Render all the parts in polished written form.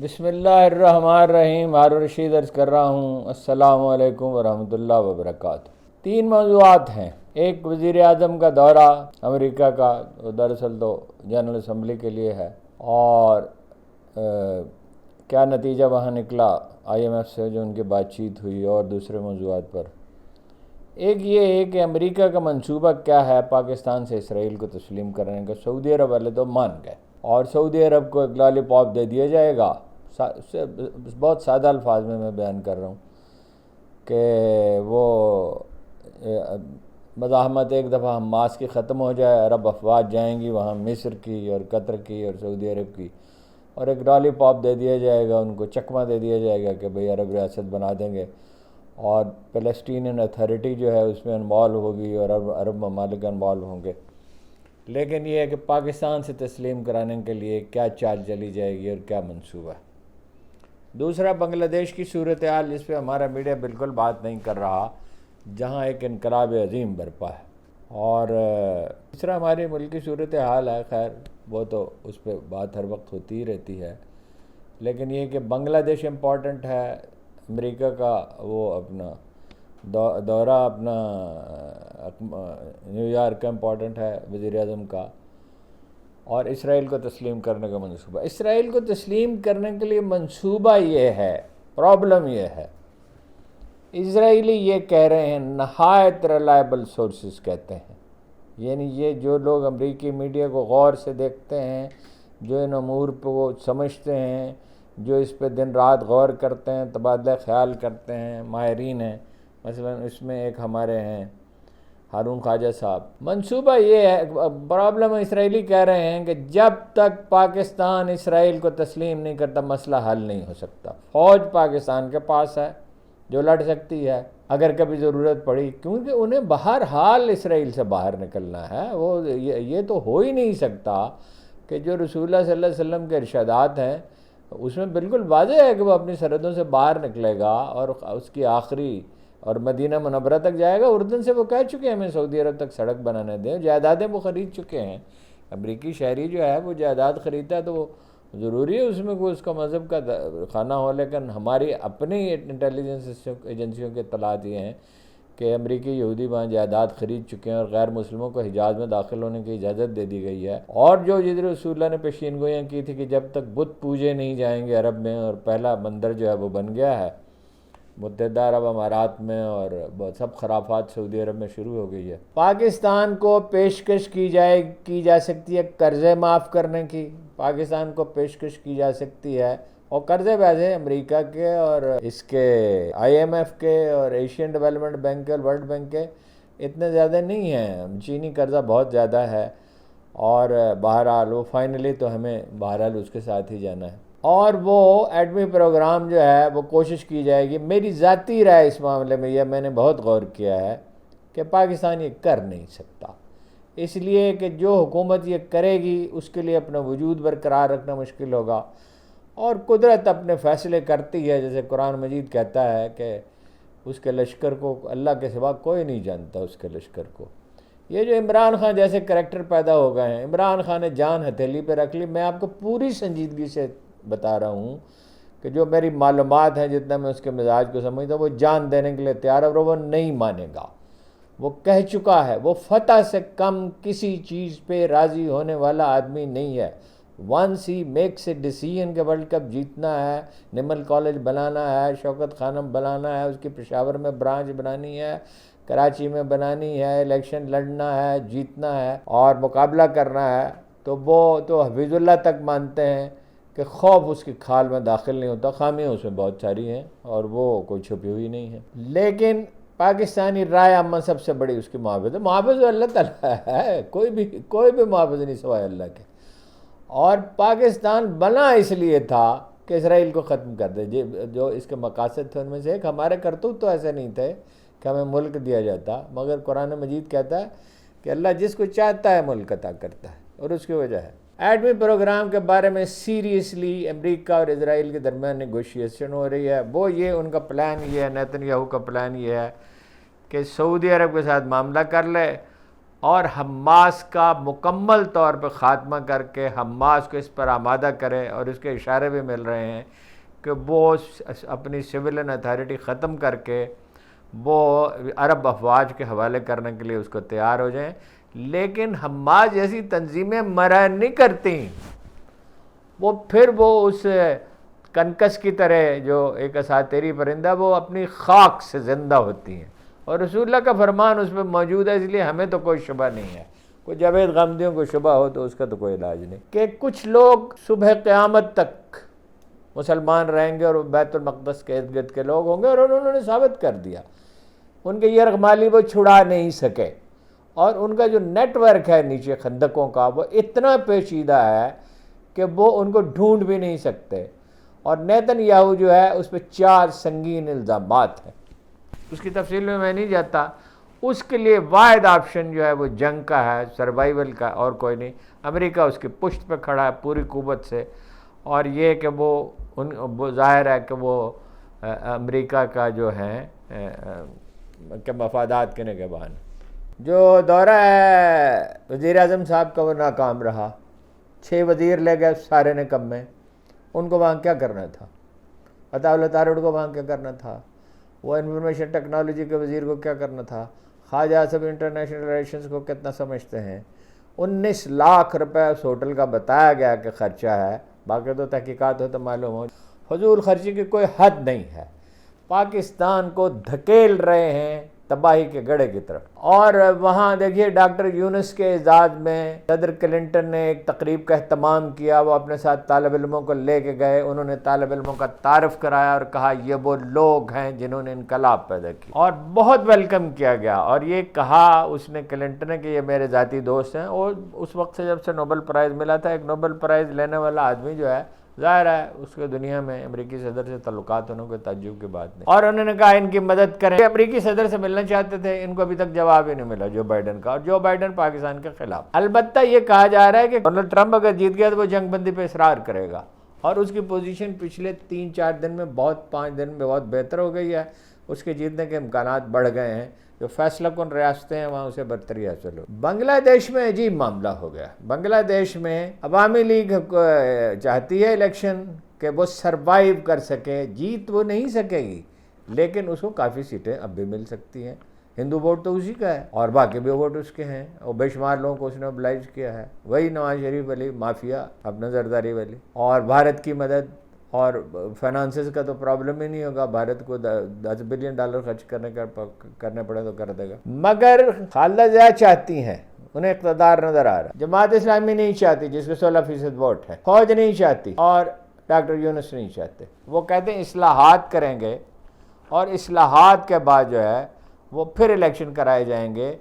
بسم اللہ الرحمن الرحیم. ہارون رشید عرض کر رہا ہوں. السلام علیکم ورحمۃ اللہ وبرکاتہ. 3 موضوعات ہیں. ایک وزیر اعظم کا دورہ امریکہ کا، دراصل تو جنرل اسمبلی کے لیے ہے، اور کیا نتیجہ وہاں نکلا آئی ایم ایف سے جو ان کی بات چیت ہوئی، اور دوسرے موضوعات پر. ایک یہ ہے کہ امریکہ کا منصوبہ کیا ہے پاکستان سے اسرائیل کو تسلیم کرنے کا. سعودی عرب والے تو مان گئے، اور سعودی عرب کو ایک لالی پاپ دے دیا جائے گا. بہت سادہ الفاظ میں بیان کر رہا ہوں کہ وہ مزاحمت ایک دفعہ حماس کی ختم ہو جائے، عرب افواج جائیں گی وہاں، مصر کی اور قطر کی اور سعودی عرب کی، اور ایک لالی پاپ دے دیا جائے گا، ان کو چکمہ دے دیا جائے گا کہ بھئی عرب ریاست بنا دیں گے، اور فلسطینین اتھارٹی جو ہے اس میں انوالو ہوگی اور عرب ممالک انوالو ہوں گے. لیکن یہ ہے کہ پاکستان سے تسلیم کرانے کے لیے کیا چال چلی جائے گی اور کیا منصوبہ ہے. دوسرا، بنگلہ دیش کی صورتحال، جس پہ ہمارا میڈیا بالکل بات نہیں کر رہا، جہاں ایک انقلاب عظیم برپا ہے. اور تیسرا ہماری ملک کی صورتحال ہے. خیر وہ تو اس پہ بات ہر وقت ہوتی ہی رہتی ہے، لیکن یہ کہ بنگلہ دیش امپورٹنٹ ہے، امریکہ کا وہ اپنا دورہ اپنا نیو یارک کا امپورٹنٹ ہے وزیر اعظم کا، اور اسرائیل کو تسلیم کرنے کا منصوبہ. اسرائیل کو تسلیم کرنے کے لیے منصوبہ یہ ہے، پرابلم یہ ہے، اسرائیلی یہ کہہ رہے ہیں، نہایت ریلائبل سورسز کہتے ہیں، یعنی یہ جو لوگ امریکی میڈیا کو غور سے دیکھتے ہیں، جو ان امور کو سمجھتے ہیں، جو اس پہ دن رات غور کرتے ہیں، تبادلہ خیال کرتے ہیں، ماہرین ہیں. مثلا اس میں ایک ہمارے ہیں ہارون خواجہ صاحب. منصوبہ یہ ہے، پرابلم اسرائیلی کہہ رہے ہیں کہ جب تک پاکستان اسرائیل کو تسلیم نہیں کرتا مسئلہ حل نہیں ہو سکتا. فوج پاکستان کے پاس ہے جو لڑ سکتی ہے اگر کبھی ضرورت پڑی، کیونکہ انہیں بہرحال اسرائیل سے باہر نکلنا ہے. وہ یہ تو ہو ہی نہیں سکتا کہ جو رسول اللہ صلی اللہ علیہ وسلم کے ارشادات ہیں اس میں بالکل واضح ہے کہ وہ اپنی سرحدوں سے باہر نکلے گا اور اس کی آخری اور مدینہ منورہ تک جائے گا. اردن سے وہ کہہ چکے ہیں ہمیں سعودی عرب تک سڑک بنانے دیں، جائیدادیں وہ خرید چکے ہیں. امریکی شہری جو ہے وہ جائیداد خریدتا ہے تو وہ ضروری ہے اس میں کوئی اس کا مذہب کا خانہ ہو، لیکن ہماری اپنی انٹیلیجنس ایجنسیوں کے اطلاعات یہ ہیں کہ امریکی یہودی وہاں جائیداد خرید چکے ہیں، اور غیر مسلموں کو حجاز میں داخل ہونے کی اجازت دے دی گئی ہے. اور جو جدھر رسول اللہ نے پیشین گوئیاں کی تھی کہ جب تک بت پوجے نہیں جائیں گے عرب میں، اور پہلا مندر جو ہے وہ بن گیا ہے متحدہ عرب امارات میں، اور سب خرافات سعودی عرب میں شروع ہو گئی ہے. پاکستان کو پیشکش کی جا سکتی ہے قرضے معاف کرنے کی. پاکستان کو پیشکش کی جا سکتی ہے، اور قرضے ویسے امریکہ کے اور اس کے آئی ایم ایف کے اور ایشین ڈیولپمنٹ بینک کے اور ورلڈ بینک کے اتنے زیادہ نہیں ہیں. چینی قرضہ بہت زیادہ ہے، اور بہرحال وہ فائنلی تو ہمیں بہرحال اس کے ساتھ ہی جانا ہے. اور وہ ایٹمی پروگرام جو ہے وہ کوشش کی جائے گی. میری ذاتی رائے اس معاملے میں یہ میں نے بہت غور کیا ہے کہ پاکستان یہ کر نہیں سکتا، اس لیے کہ جو حکومت یہ کرے گی اس کے لیے اپنا وجود برقرار رکھنا مشکل ہوگا، اور قدرت اپنے فیصلے کرتی ہے. جیسے قرآن مجید کہتا ہے کہ اس کے لشکر کو اللہ کے سوا کوئی نہیں جانتا اس کے لشکر کو. یہ جو عمران خان جیسے کریکٹر پیدا ہو گئے ہیں، عمران خان نے جان ہتھیلی پہ رکھ لی. میں آپ کو پوری سنجیدگی سے بتا رہا ہوں کہ جو میری معلومات ہیں، جتنا میں اس کے مزاج کو سمجھتا ہوں، وہ جان دینے کے لیے تیار ہے، اور وہ نہیں مانے گا. وہ کہہ چکا ہے وہ فتح سے کم کسی چیز پہ راضی ہونے والا آدمی نہیں ہے. ونس ہی میکس اے ڈیسیژن کہ ورلڈ کپ جیتنا ہے، نمل کالج بنانا ہے، شوکت خانم بنانا ہے، اس کی پشاور میں برانچ بنانی ہے، کراچی میں بنانی ہے، الیکشن لڑنا ہے، جیتنا ہے اور مقابلہ کرنا ہے، تو وہ تو حفیظ اللہ تک مانتے ہیں کہ خوف اس کی کھال میں داخل نہیں ہوتا. خامیاں اس میں بہت ساری ہیں اور وہ کوئی چھپی ہوئی نہیں ہے. لیکن پاکستانی رائے عامہ سب سے بڑی اس کی محافظ ہے. محافظ اللہ تعالیٰ ہے، کوئی بھی محافظ نہیں سوائے اللہ کے. اور پاکستان بنا اس لیے تھا کہ اسرائیل کو ختم کر دے. جو اس کے مقاصد تھے ان میں سے ایک ہمارے کرتوت تو ایسے نہیں تھے کہ ہمیں ملک دیا جاتا، مگر قرآن مجید کہتا ہے کہ اللہ جس کو چاہتا ہے ملک عطا کرتا ہے، اور اس کی وجہ ہے. ایٹمی پروگرام کے بارے میں سیریسلی امریکہ اور اسرائیل کے درمیان نیگوشیشن ہو رہی ہے. وہ یہ ان کا پلان یہ ہے، نیتن یاہو کا پلان یہ ہے کہ سعودی عرب کے ساتھ معاملہ کر لے اور حماس کا مکمل طور پہ خاتمہ کر کے حماس کو اس پر آمادہ کرے، اور اس کے اشارے بھی مل رہے ہیں کہ وہ اپنی سویلین اتھارٹی ختم کر کے وہ عرب افواج کے حوالے کرنے کے لیے اس کو تیار ہو جائیں۔ لیکن حماس جیسی تنظیمیں مرا نہیں کرتی، وہ پھر وہ اس کنکس کی طرح جو ایک اساطیری پرندہ، وہ اپنی خاک سے زندہ ہوتی ہیں، اور رسول اللہ کا فرمان اس پہ موجود ہے، اس لیے ہمیں تو کوئی شبہ نہیں ہے۔ کوئی جاوید غامدیوں کو شبہ ہو تو اس کا تو کوئی علاج نہیں، کہ کچھ لوگ صبح قیامت تک مسلمان رہیں گے اور بیت المقدس کے ارد گرد کے لوگ ہوں گے، اور انہوں نے ثابت کر دیا ان کے یرغمالی وہ چھڑا نہیں سکے، اور ان کا جو نیٹ ورک ہے نیچے خندقوں کا وہ اتنا پیچیدہ ہے کہ وہ ان کو ڈھونڈ بھی نہیں سکتے، اور نیتن یاہو جو ہے اس پہ 4 سنگین الزامات ہیں۔ اس کی تفصیل میں نہیں جاتا۔ اس کے لیے واحد آپشن جو ہے وہ جنگ کا ہے، سروائیول کا، اور کوئی نہیں۔ امریکہ اس کی پشت پہ کھڑا ہے پوری قوت سے، اور یہ کہ وہ ظاہر ہے کہ وہ امریکہ کا جو ہے کہ مفادات کے نگہبان۔ جو دورہ ہے وزیر اعظم صاحب کا وہ ناکام رہا، 6 وزیر لے گئے سارے نکمے، ان کو وہاں کیا کرنا تھا؟ عطا اللہ تارڑ کو وہاں کیا کرنا تھا؟ وہ انفارمیشن ٹیکنالوجی کے وزیر کو کیا کرنا تھا؟ خواجہ آصف انٹرنیشنل ریلیشنز کو کتنا سمجھتے ہیں؟ 19 لاکھ روپے اس ہوٹل کا بتایا گیا کہ خرچہ ہے، باقی تو تحقیقات ہو تو معلوم ہو۔ فضول خرچی کی کوئی حد نہیں ہے۔ پاکستان کو دھکیل رہے ہیں تباہی کے گڑھے کی طرف۔ اور وہاں دیکھیے ڈاکٹر یونس کے اعزاز میں صدر کلنٹن نے ایک تقریب کا اہتمام کیا، وہ اپنے ساتھ طالب علموں کو لے کے گئے، انہوں نے طالب علموں کا تعارف کرایا اور کہا یہ وہ لوگ ہیں جنہوں نے انقلاب پیدا کی، اور بہت ویلکم کیا گیا۔ اور یہ کہا اس نے کلنٹن نے کہ یہ میرے ذاتی دوست ہیں، اور اس وقت سے جب سے نوبل پرائز ملا تھا، ایک نوبل پرائز لینے والا آدمی جو ہے ظاہر ہے اس کے دنیا میں امریکی صدر سے تعلقات ہونے کو تعجب کی بات نہیں، اور انہوں نے کہا ان کی مدد کریں۔ امریکی صدر سے ملنا چاہتے تھے، ان کو ابھی تک جواب ہی نہیں ملا جو بائیڈن کا، اور جو بائیڈن پاکستان کے خلاف۔ البتہ یہ کہا جا رہا ہے کہ ڈونلڈ ٹرمپ اگر جیت گیا تو وہ جنگ بندی پہ اصرار کرے گا، اور اس کی پوزیشن پچھلے 3-4 دن میں 5 دن میں بہت بہتر ہو گئی ہے، اس کے جیتنے کے امکانات بڑھ گئے ہیں، جو فیصلہ کن ریاستیں ہیں وہاں اسے برتری حاصل ہو۔ بنگلہ دیش میں عجیب معاملہ ہو گیا۔ بنگلہ دیش میں عوامی لیگ چاہتی ہے الیکشن کہ وہ سروائیو کر سکے، جیت وہ نہیں سکے گی لیکن اس کو کافی سیٹیں اب بھی مل سکتی ہیں۔ ہندو ووٹ تو اسی کا ہے اور باقی بھی ووٹ اس کے ہیں، اور بے شمار لوگوں کو اس نے اوبلائز کیا ہے، وہی نواز شریف والی مافیا، اپنا زرداری والی، اور بھارت کی مدد اور فائنانسز کا تو پرابلم ہی نہیں ہوگا، بھارت کو $10 بلین خرچ کرنے پڑے تو کر دے گا۔ مگر خالدہ ضیاء چاہتی ہیں، انہیں اقتدار نظر آ رہا ہے، جماعت اسلامی نہیں چاہتی جس کے 16% ووٹ ہے، فوج نہیں چاہتی، اور ڈاکٹر یونس نہیں چاہتے۔ وہ کہتے ہیں اصلاحات کریں گے، اور اصلاحات کے بعد جو ہے وہ پھر الیکشن کرائے جائیں گے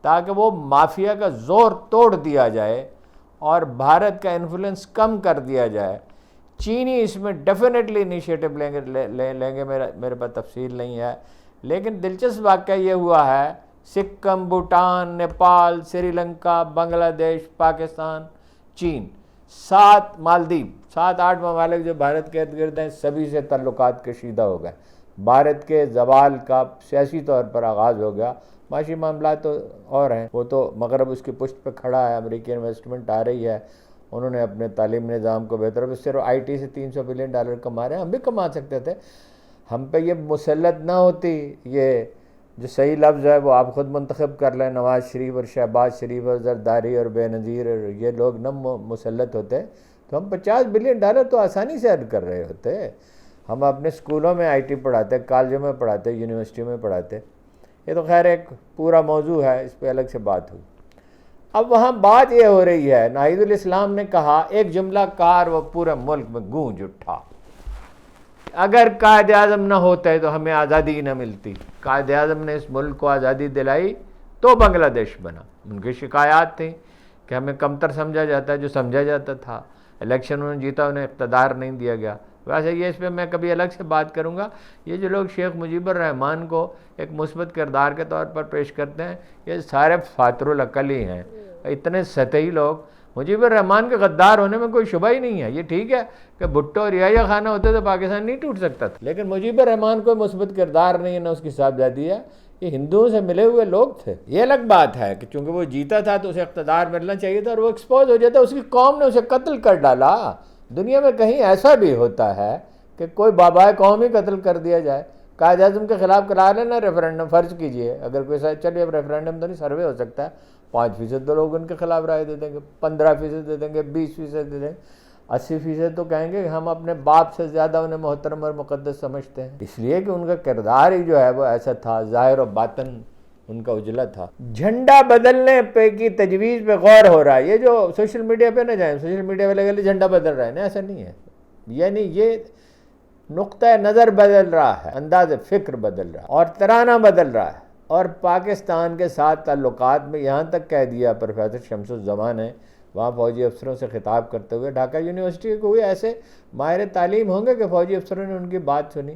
تاکہ وہ مافیا کا زور توڑ دیا جائے اور بھارت کا انفلوئنس کم کر دیا جائے۔ چینی اس میں ڈیفینیٹلی انیشیٹو لیں گے، میرے پاس تفصیل نہیں ہے، لیکن دلچسپ واقعہ یہ ہوا ہے سکم، بھوٹان، نیپال، سری لنکا، بنگلہ دیش، پاکستان، چین، 7 مالدیپ، 7-8 ممالک جو بھارت کے ارد گرد ہیں، سبھی سے تعلقات کشیدہ ہو گئے۔ بھارت کے زوال کا سیاسی طور پر آغاز ہو گیا، معاشی معاملات تو اور ہیں، وہ تو مغرب اس کی پشت پہ کھڑا ہے، امریکی انویسٹمنٹ آ رہی ہے، انہوں نے اپنے تعلیم نظام کو بہتر، صرف آئی ٹی سے $300 بلین کما رہے ہیں، ہم بھی کما سکتے تھے، ہم پہ یہ مسلط نہ ہوتی، یہ جو صحیح لفظ ہے وہ آپ خود منتخب کر لیں، نواز شریف اور شہباز شریف اور زرداری اور بے نظیر، اور یہ لوگ نہ مسلط ہوتے تو ہم $50 بلین تو آسانی سے ارن کر رہے ہوتے۔ ہم اپنے اسکولوں میں آئی ٹی پڑھاتے، کالجوں میں پڑھاتے، یونیورسٹی میں پڑھاتے، یہ تو خیر ایک پورا موضوع ہے، اس پہ الگ سے بات ہوئی۔ اب وہاں بات یہ ہو رہی ہے، ناہید الاسلام نے کہا ایک جملہ کار وہ پورے ملک میں گونج اٹھا، اگر قائد اعظم نہ ہوتے تو ہمیں آزادی نہ ملتی۔ قائد اعظم نے اس ملک کو آزادی دلائی تو بنگلہ دیش بنا۔ ان کی شکایات تھیں کہ ہمیں کمتر سمجھا جاتا ہے، جو سمجھا جاتا تھا، الیکشن انہوں نے جیتا، انہیں اقتدار نہیں دیا گیا۔ ویسے یہ اس پہ میں کبھی الگ سے بات کروں گا، یہ جو لوگ شیخ مجیب الرحمن کو ایک مثبت کردار کے طور پر پیش کرتے ہیں، یہ سارے فاتر العقل ہی ہیں، اتنے سطحی لوگ۔ مجیب الرحمن کے غدار ہونے میں کوئی شبہ ہی نہیں ہے، یہ ٹھیک ہے کہ بھٹو اور یحییٰ خانہ ہوتے تو پاکستان نہیں ٹوٹ سکتا تھا، لیکن مجیب الرحمن کوئی مثبت کردار نہیں ہے، نہ اس کی صاحبزادی ہے، یہ ہندوؤں سے ملے ہوئے لوگ تھے. یہ الگ بات ہے کہ چونکہ وہ جیتا تھا تو اسے اقتدار ملنا چاہیے تھا اور وہ ایکسپوز ہو جاتا, اس کی قوم نے اسے قتل کر ڈالا. دنیا میں کہیں ایسا بھی ہوتا ہے کہ کوئی بابائے قوم ہی قتل کر دیا جائے؟ قائد اعظم کے خلاف کرا لینا ریفرینڈم, فرض کیجئے اگر کوئی چلیے اب ریفرینڈم تو نہیں, سروے ہو سکتا ہے, 5% تو لوگ ان کے خلاف رائے دے دیں گے, 15% دے دیں گے, 20% دے دیں گے, 80% تو کہیں گے کہ ہم اپنے باپ سے زیادہ انہیں محترم اور مقدس سمجھتے ہیں, اس لیے کہ ان کا کردار ہی جو ہے وہ ایسا تھا, ظاہر و باطن ان کا اجلا تھا. جھنڈا بدلنے پہ کی تجویز پہ غور ہو رہا ہے. یہ جو سوشل میڈیا پہ نہ جائیں, سوشل میڈیا پہ لگے جھنڈا بدل رہا ہے, نہیں ایسا نہیں ہے. یعنی یہ نقطہ نظر بدل رہا ہے, انداز فکر بدل رہا ہے اور ترانہ بدل رہا ہے. اور پاکستان کے ساتھ تعلقات میں یہاں تک کہہ دیا پروفیسر شمس الزمان نے وہاں فوجی افسروں سے خطاب کرتے ہوئے, ڈھاکہ یونیورسٹی کے کوئی ایسے ماہر تعلیم ہوں گے کہ فوجی افسروں نے ان کی بات سنی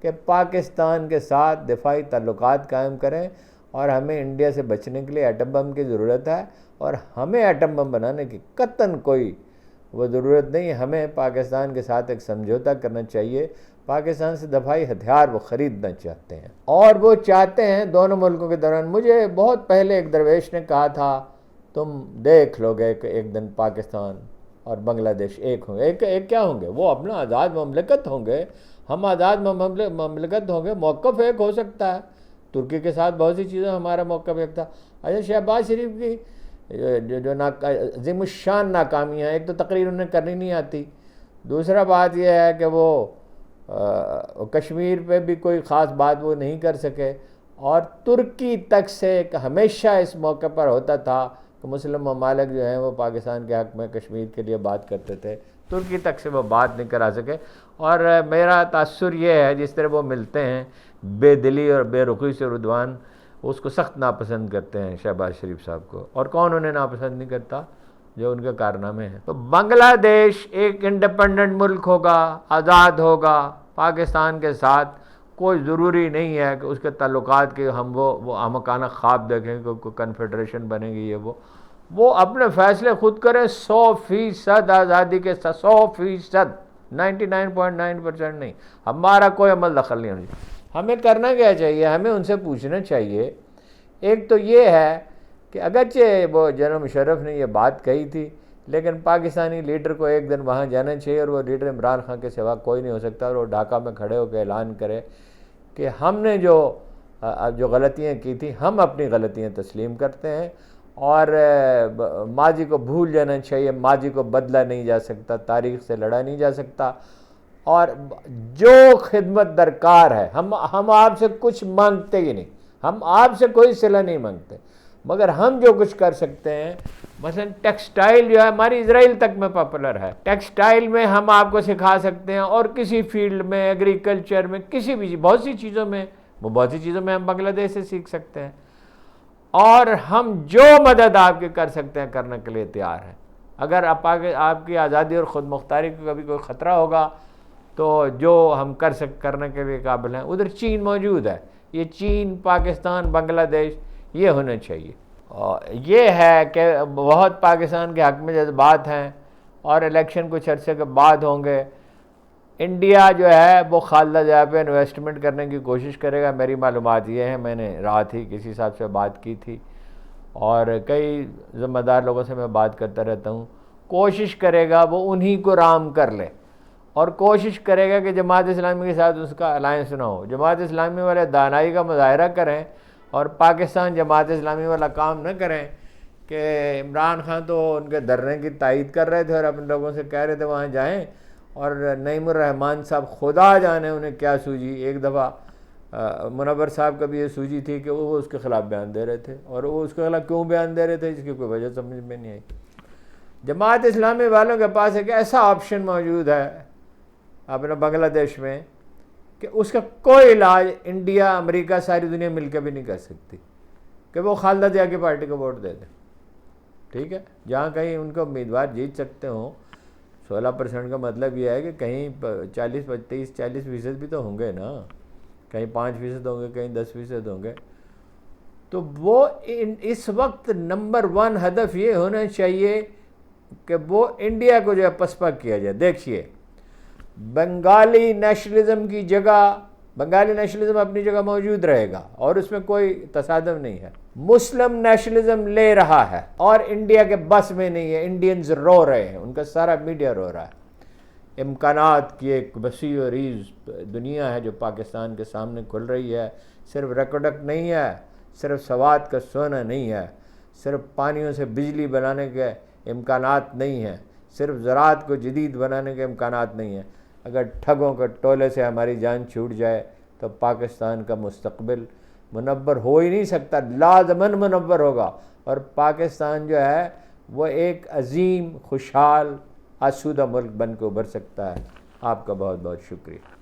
کہ پاکستان کے ساتھ دفاعی تعلقات قائم کریں اور ہمیں انڈیا سے بچنے کے لیے ایٹم بم کی ضرورت ہے, اور ہمیں ایٹم بم بنانے کی قطعاً کوئی وہ ضرورت نہیں, ہمیں پاکستان کے ساتھ ایک سمجھوتا کرنا چاہیے. پاکستان سے دفاعی ہتھیار وہ خریدنا چاہتے ہیں اور وہ چاہتے ہیں دونوں ملکوں کے دوران. مجھے بہت پہلے ایک درویش نے کہا تھا تم دیکھ لو گے کہ ایک دن پاکستان اور بنگلہ دیش ایک ہوں گے. ایک کیا ہوں گے, وہ اپنا آزاد مملکت ہوں گے, ہم آزاد مملکت ہوں گے. موقف ایک ہو سکتا ہے, ترکی کے ساتھ بہت سی چیزیں ہمارا موقف ایک تھا. اچھا, شہباز شریف کی جو عظیم الشان ناکامیاں, ایک تو تقریر انہیں کرنی نہیں آتی, دوسرا بات یہ ہے کہ وہ کشمیر پہ بھی کوئی خاص بات وہ نہیں کر سکے, اور ترکی تک سے ہمیشہ اس موقع پر ہوتا تھا کہ مسلم ممالک جو ہیں وہ پاکستان کے حق میں کشمیر کے لیے بات کرتے تھے, ترکی تک سے وہ بات نہیں کرا سکے. اور میرا تاثر یہ ہے جس طرح وہ ملتے ہیں بے دلی اور بے رخی سے رضوان اس کو سخت ناپسند کرتے ہیں شہباز شریف صاحب کو, اور کون انہیں ناپسند نہیں کرتا جو ان کے کارنامے ہیں. تو بنگلہ دیش ایک انڈیپینڈنٹ ملک ہوگا, آزاد ہوگا پاکستان کے ساتھ. کوئی ضروری نہیں ہے کہ اس کے تعلقات کے ہم وہ احمقانہ خواب دیکھیں کہ کوئی کنفیڈریشن بنے گی. یہ وہ اپنے فیصلے خود کریں, 100% آزادی کے ساتھ, 100%, 99.9% نہیں. ہمارا کوئی عمل دخل نہیں ہونا چاہیے. ہمیں کرنا کیا چاہیے, ہمیں ان سے پوچھنا چاہیے. ایک تو یہ ہے کہ اگرچہ وہ جنرل مشرف نے یہ بات کہی تھی, لیکن پاکستانی لیڈر کو ایک دن وہاں جانا چاہیے, اور وہ لیڈر عمران خان کے سوا کوئی نہیں ہو سکتا, اور وہ ڈھاکہ میں کھڑے ہو کے اعلان کرے کہ ہم نے جو غلطیاں کی تھیں ہم اپنی غلطیاں تسلیم کرتے ہیں, اور ماضی کو بھول جانا چاہیے. ماضی کو بدلا نہیں جا سکتا, تاریخ سے لڑا نہیں جا سکتا, اور جو خدمت درکار ہے, ہم آپ سے کچھ مانگتے ہی نہیں, ہم آپ سے کوئی صلہ نہیں مانگتے, مگر ہم جو کچھ کر سکتے ہیں, مثلا ٹیکسٹائل جو ہے ہماری اسرائیل تک میں پاپولر ہے, ٹیکسٹائل میں ہم آپ کو سکھا سکتے ہیں, اور کسی فیلڈ میں, ایگریکلچر میں, کسی بھی بہت سی چیزوں میں ہم بنگلہ دیش سے سیکھ سکتے ہیں, اور ہم جو مدد آپ کی کر سکتے ہیں کرنے کے لیے تیار ہیں. اگر آپ کی آزادی اور خود مختاری کو کبھی کوئی خطرہ ہوگا تو جو ہم کرنے کے لیے قابل ہیں. ادھر چین موجود ہے, یہ چین, پاکستان, بنگلہ دیش, یہ ہونا چاہیے. یہ ہے کہ بہت پاکستان کے حق میں جذبات ہیں, اور الیکشن کچھ عرصے کے بعد ہوں گے. انڈیا جو ہے وہ خالدہ جگہ پہ انویسٹمنٹ کرنے کی کوشش کرے گا. میری معلومات یہ ہیں, میں نے رات ہی کسی صاحب سے بات کی تھی, اور کئی ذمہ دار لوگوں سے میں بات کرتا رہتا ہوں. کوشش کرے گا وہ انہی کو رام کر لے, اور کوشش کرے گا کہ جماعت اسلامی کے ساتھ اس کا الائنس نہ ہو. جماعت اسلامی والے دانائی کا مظاہرہ کریں, اور پاکستان جماعت اسلامی والا کام نہ کریں کہ عمران خان تو ان کے دھرنے کی تائید کر رہے تھے اور اپنے لوگوں سے کہہ رہے تھے وہاں جائیں, اور نعیم الرحمان صاحب خدا جانے انہیں کیا سوجی. ایک دفعہ منور صاحب کا بھی یہ سوجی تھی کہ وہ اس کے خلاف بیان دے رہے تھے, اور وہ اس کے خلاف کیوں بیان دے رہے تھے اس کی کوئی وجہ سمجھ میں نہیں آئی. جماعت اسلامی والوں کے پاس ایک ایسا آپشن موجود ہے اپنا بنگلہ دیش میں کہ اس کا کوئی علاج انڈیا, امریکہ, ساری دنیا مل کے بھی نہیں کر سکتی, کہ وہ خالدہ ضیاء کی پارٹی کو ووٹ دے دیں. ٹھیک ہے, جہاں کہیں ان کو امیدوار جیت سکتے ہوں, 16% کا مطلب یہ ہے کہ کہیں 40% بھی تو ہوں گے نا, کہیں 5% ہوں گے, کہیں 10% ہوں گے. تو وہ اس وقت نمبر 1 ہدف یہ ہونا چاہیے کہ وہ انڈیا کو جو ہے پسپا کیا جائے. دیکھیے, بنگالی نیشنلزم کی جگہ بنگالی نیشنلزم اپنی جگہ موجود رہے گا اور اس میں کوئی تصادم نہیں ہے. مسلم نیشنلزم لے رہا ہے اور انڈیا کے بس میں نہیں ہے. انڈینز رو رہے ہیں, ان کا سارا میڈیا رو رہا ہے. امکانات کی ایک وسیع و عریض دنیا ہے جو پاکستان کے سامنے کھل رہی ہے. صرف ریکوڈکٹ نہیں ہے, صرف سوات کا سونا نہیں ہے, صرف پانیوں سے بجلی بنانے کے امکانات نہیں ہیں, صرف زراعت کو جدید بنانے کے امکانات نہیں ہیں. اگر ٹھگوں کے ٹولے سے ہماری جان چھوٹ جائے تو پاکستان کا مستقبل منور ہو ہی نہیں سکتا, لازماً منور ہوگا. اور پاکستان جو ہے وہ ایک عظیم, خوشحال, آسودہ ملک بن کے ابھر سکتا ہے. آپ کا بہت بہت شکریہ.